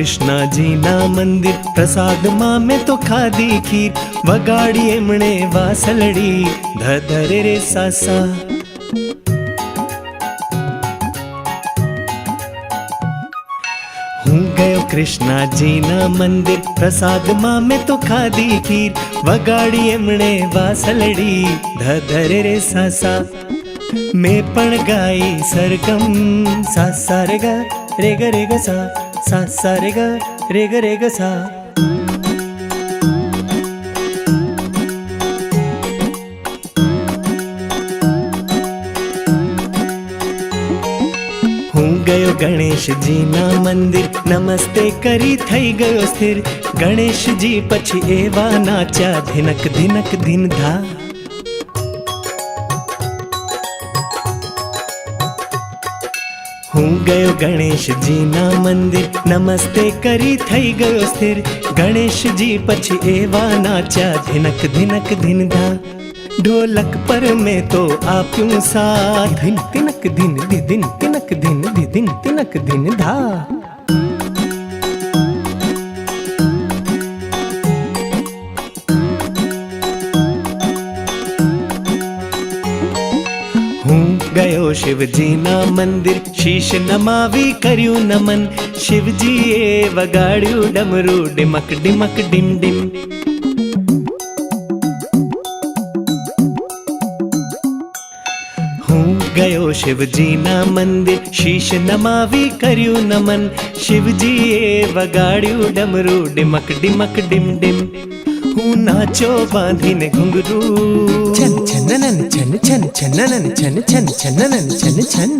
कृष्णा जी ना मंदिर प्रसाद मां में तो खादी खीर वगाड़ी एमणे वासलड़ी धधरे रे सासा। हूँ गयो कृष्णा जी ना मंदिर प्रसाद मां में तो खादी खीर वगाड़ी एमणे वासलड़ी धधरे रे सासा। मैं पण गाई सरगम सा सा रे गा रे ग रे ग सा सा रे ग रे ग रे ग सा। हूँ गयो गणेश जी ना मंदिर नमस्ते करी थई गयो स्थिर गणेश जी पछी एवा नाचा धिनक धिनक धिन धा। हूँ गयो गणेश जी ना मंदिर नमस्ते करी थई गयो स्थिर गणेश जी पछी एवा नाचा धिनक धिनक धिन धा। ढोलक पर मैं तो आप्यूं सा धिन तिनक धिन धि दिन तिनक धिन धि दिन तिनक धिन धा। हूँ गयो शिव जी ना मंदिर शीश नमावी कर्यु नमन शिव जी ए वगाड़्यू डमरू डिमक डिमक डिम डिम। हूँ गयो शिव जी ना मंदिर शीश नमावी कर्यु नमन शिव जी ए वगाड़्यू डमरू डिमक डिमक डिम डिम। हूँ नाचो बांधीने घुंघरू छन छननन छन छन छननन छन छन छननन छन छन।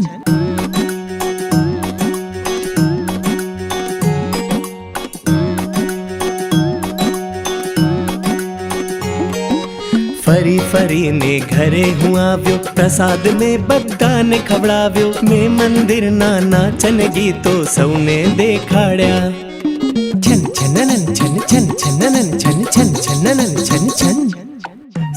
फरी फरी ने घरे हूँ आव्यो प्रसाद में बद्दा ने खवड़ाव्यो मैं मंदिर ना नाचन गीतो सौने देखाड्या। छन छननन छन छन छननन छन छन छननन छन छन।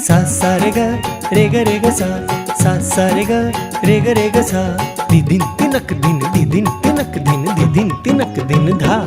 सा सा रे गा रे ग रे ग सा सा रे गा रे ग रे ग सा। दी दिन तिनक दिन दी दिन तिनक दिन दी दिन तिनक दिन धा।